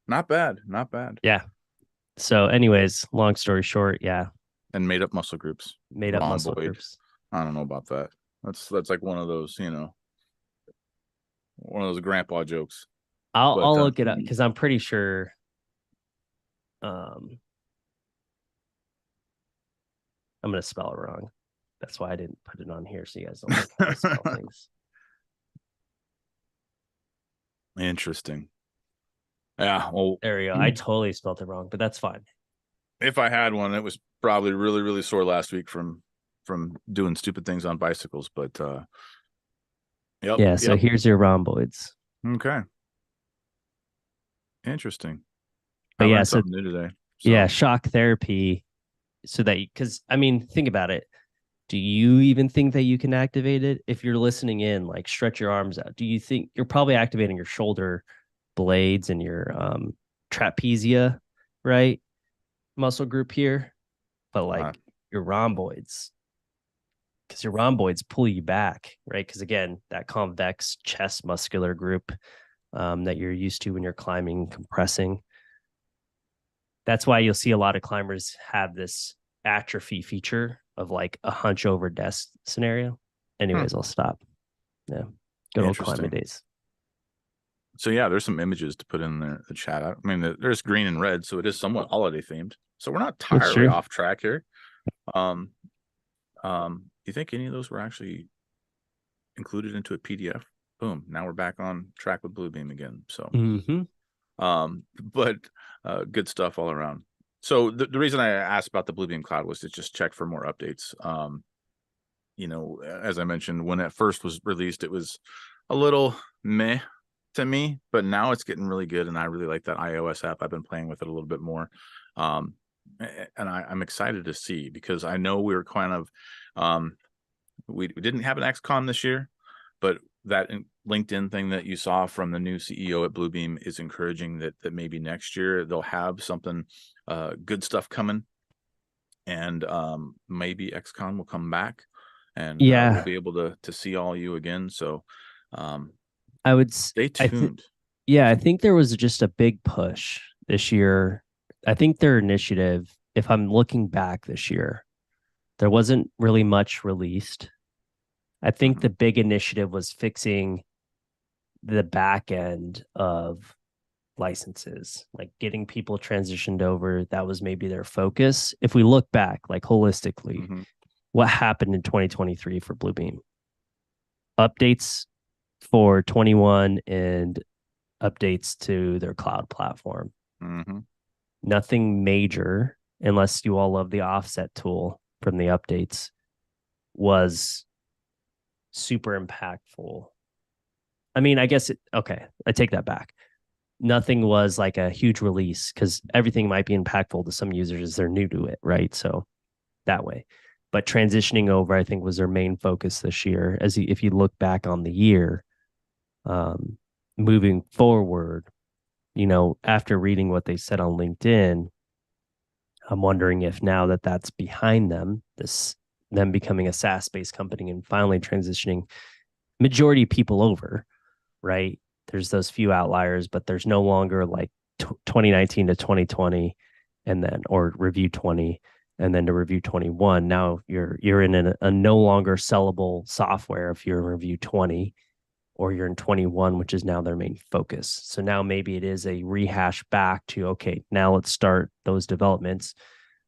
Not bad. Not bad. Yeah. So, anyways, long story short, yeah. And made up muscle groups. Made up muscle groups. I don't know about that. That's like one of those, one of those grandpa jokes. I'll look it up because I'm pretty sure. I'm gonna spell it wrong. That's why I didn't put it on here so you guys don't spell things. Interesting. Yeah. Well, there we go. I totally spelled it wrong, but that's fine. If I had one, it was probably really, really sore last week from doing stupid things on bicycles. But yep. Yeah. So here's your rhomboids. Okay. Interesting. But yeah, so something new today. So. Yeah, shock therapy. So that because I mean, think about it. Do you even think that you can activate it? If you're listening in, like stretch your arms out. Do you think you're probably activating your shoulder blades and your trapezia, right? Muscle group here, but like your rhomboids, because your rhomboids pull you back, right? Because again, that convex chest muscular group that you're used to when you're climbing, compressing. That's why you'll see a lot of climbers have this atrophy feature of like a hunch over desk scenario. Anyways, I'll stop. Yeah. Good old climbing days. So yeah, there's some images to put in the chat. I mean, there's green and red, so it is somewhat holiday themed. So we're not entirely off track here. Um, do you think any of those were actually included into a PDF? Boom. Now we're back on track with Bluebeam again. So, Mm-hmm. but good stuff all around. So the reason I asked about the Bluebeam Cloud was to just check for more updates. As I mentioned, when it first was released, it was a little meh to me, but now it's getting really good, and I really like that iOS app. I've been playing with it a little bit more, um, and I'm excited to see, because I know we were kind of we didn't have an XCon this year, but that LinkedIn thing that you saw from the new CEO at Bluebeam is encouraging that maybe next year they'll have something good stuff coming, and maybe XCon will come back, and we'll Yeah, be able to see all you again. So I would. stay I think. tuned. Yeah, I think there was just a big push this year. I think their initiative, if I'm looking back this year, there wasn't really much released. I think Mm-hmm. the big initiative was fixing the back end of licenses, like getting people transitioned over. That was maybe their focus. If we look back, like holistically, Mm-hmm. what happened in 2023 for Bluebeam? Updates for 21 and updates to their cloud platform. Mm-hmm. Nothing major, unless you all love the offset tool from the updates, was super impactful. I mean, I guess okay, I take that back. Nothing was like a huge release, because everything might be impactful to some users as they're new to it, right? So that way. But transitioning over, I think, was their main focus this year. If you look back on the year, um, moving forward, after reading what they said on LinkedIn, I'm wondering if now that that's behind them becoming a SaaS based company and finally transitioning majority of people over, right? There's those few outliers, but there's no longer like 2019 to 2020, and then or review 20, and then to review 21. Now you're in a no longer sellable software if you're in review 20, or you're in 21, which is now their main focus. So now maybe it is a rehash back to, okay, now let's start those developments,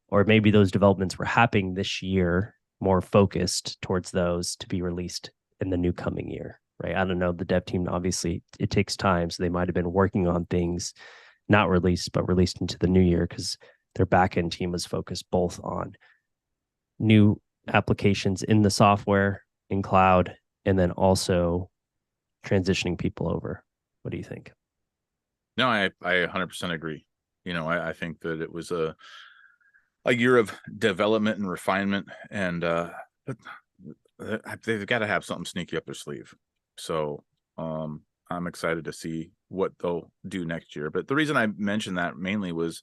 or maybe those developments were happening this year, more focused towards those to be released in the new coming year, right? I don't know. The dev team, obviously, it takes time. So they might have been working on things not released, but released into the new year, because their backend team was focused both on new applications in the software, in cloud, and then also transitioning people over. What do you think? No, I 100% agree. I think that it was a year of development and refinement, and but they've got to have something sneaky up their sleeve. So I'm excited to see what they'll do next year. But the reason I mentioned that mainly was,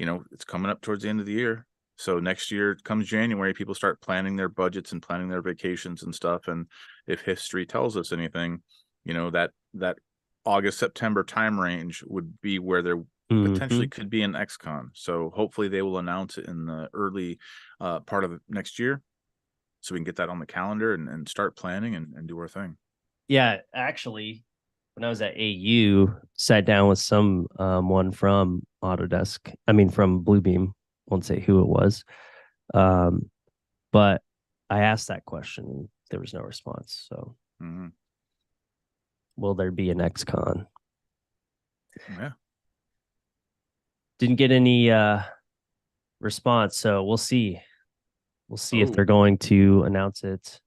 it's coming up towards the end of the year. So next year comes January, people start planning their budgets and planning their vacations and stuff. And if history tells us anything, that August, September time range would be where there potentially could be an XCon. So hopefully they will announce it in the early part of next year, so we can get that on the calendar and start planning and do our thing. Yeah, actually, when I was at AU, sat down with some one from Autodesk. I mean, from Bluebeam. Won't say who it was, but I asked that question. There was no response. So, will there be an XCon? Yeah. Didn't get any response. So we'll see. We'll see if they're going to announce it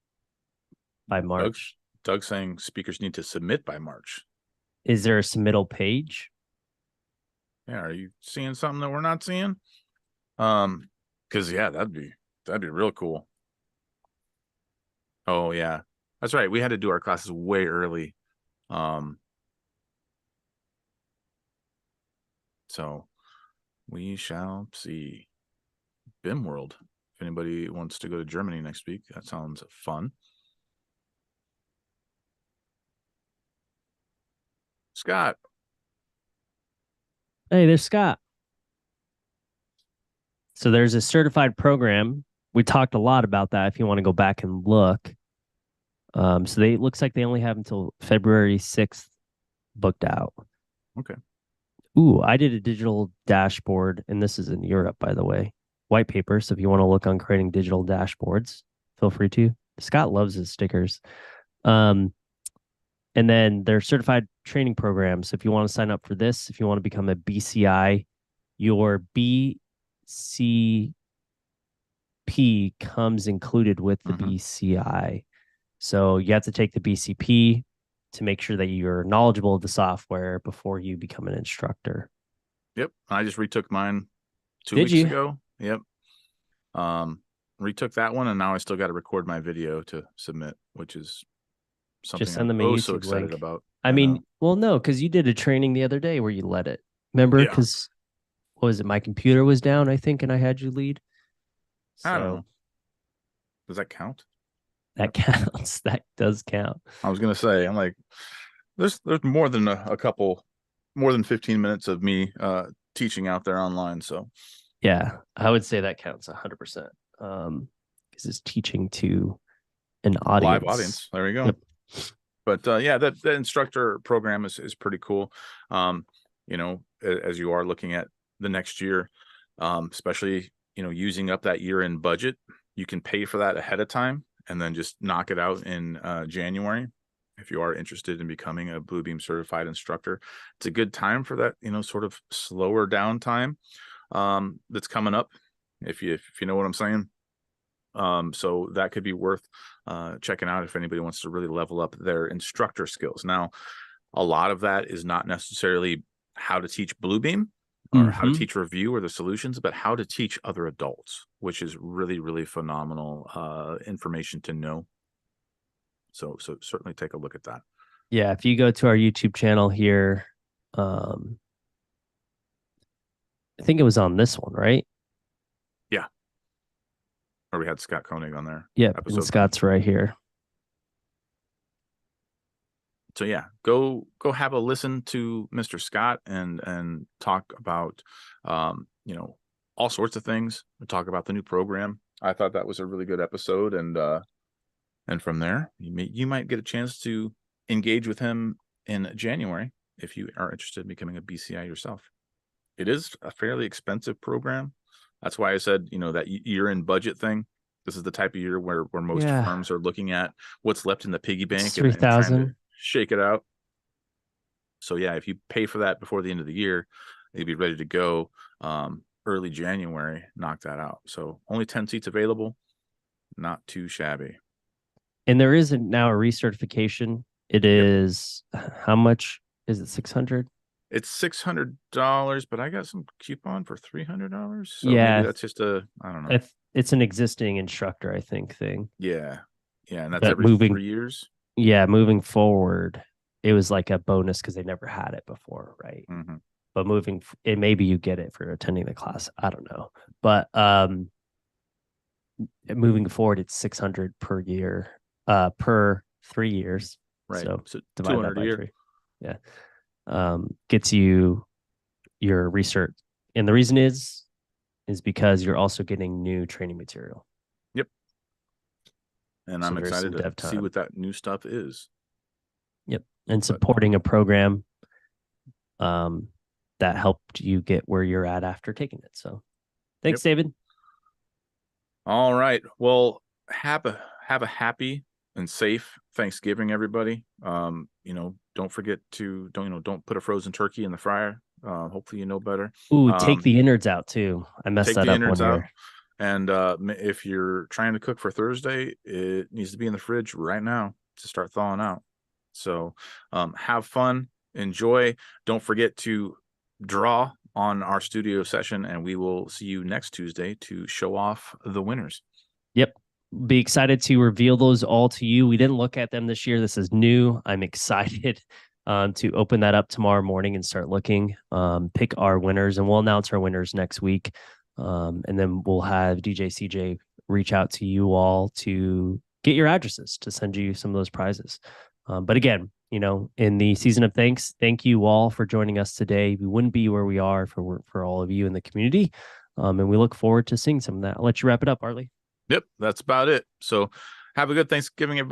by March. Doug saying speakers need to submit by March. Is there a submittal page? Yeah, are you seeing something that we're not seeing? Because yeah, that'd be real cool. Oh yeah, that's right. We had to do our classes way early. So we shall see. BIM World. If anybody wants to go to Germany next week, that sounds fun. Scott. Hey, there's Scott. So there's a certified program. We talked a lot about that. If you want to go back and look, so they looks like they only have until February 6th booked out. Okay. Ooh, I did a digital dashboard, and this is in Europe, by the way. white paper. So if you want to look on creating digital dashboards, feel free to. Scott loves his stickers. And then their certified training programs. So if you want to sign up for this, if you want to become a BCI, your BCP comes included with the BCI. So you have to take the BCP to make sure that you're knowledgeable of the software before you become an instructor. Yep. I just retook mine 2 Did weeks you? ago. Yep. Retook that one, and now I still got to record my video to submit, which is something Just send I'm them a YouTube so excited link. about. I mean, well, no, because you did a training the other day where you led it. Remember? Yeah. Because what was it? My computer was down, I think, and I had you lead. I don't know. Does that count? That counts. That does count. I was gonna say, I'm like, there's more than a couple, more than 15 minutes of me teaching out there online. So yeah, I would say that counts 100%. Because it's teaching to an audience. Live audience. There we go. Yep. But yeah, that instructor program is pretty cool. You know, as you are looking at the next year, especially, you know, using up that year-end budget, you can pay for that ahead of time and then just knock it out in January. If you are interested in becoming a Bluebeam certified instructor, it's a good time for that, you know, sort of slower down time that's coming up, if you know what I'm saying. So that could be worth checking out if anybody wants to really level up their instructor skills. Now, a lot of that is not necessarily how to teach Bluebeam or how to teach Revu or the solutions, but how to teach other adults, which is really, really phenomenal information to know. So certainly take a look at that. Yeah, if you go to our YouTube channel here, I think it was on this one, right? Yeah. Or we had Scott Koenig on there. Yeah, and Scott's right here. So yeah, go have a listen to Mr. Scott and talk about you know, all sorts of things. We talk about the new program. I thought that was a really good episode, and from there you might get a chance to engage with him in January if you are interested in becoming a BCI yourself. It is a fairly expensive program. That's why I said, you know, that year-end budget thing. This is the type of year where most firms are looking at what's left in the piggy bank and trying to shake it out. So yeah, if you pay for that before the end of the year, you'll be ready to go early January, knock that out. So only 10 seats available, not too shabby. And there is now a recertification. It is, how much is it? 600? It's $600, but I got some coupon for $300. So yeah, maybe that's just I don't know. It's an existing instructor, I think, thing. Yeah. Yeah. And that's every 3 years. Yeah. Moving forward, it was like a bonus because they never had it before. Right. But maybe you get it for attending the class. I don't know. But moving forward, it's 600 per year, per 3 years. Right. So divide that by 3. Yeah. Gets you your research. And the reason is because you're also getting new training material. Yep. And I'm excited to see what that new stuff is. Yep. And supporting a program that helped you get where you're at after taking it. So thanks, David. All right. Well, have a happy and safe Thanksgiving, everybody. You know, don't forget to don't put a frozen turkey in the fryer. Hopefully you know better. Ooh, take the innards out too. I messed that up one year. And if you're trying to cook for Thursday, it needs to be in the fridge right now to start thawing out. So have fun, enjoy. Don't forget to draw on our studio session, and we will see you next Tuesday to show off the winners. Yep. Be excited to reveal those all to you. We didn't look at them this year. This is new. I'm excited to open that up tomorrow morning and start looking, pick our winners, and we'll announce our winners next week. And then we'll have DJ CJ reach out to you all to get your addresses to send you some of those prizes. But again, you know, in the season of thanks, thank you all for joining us today. We wouldn't be where we are for all of you in the community. And we look forward to seeing some of that. I'll let you wrap it up, Arlie. Yep, that's about it. So have a good Thanksgiving, everybody.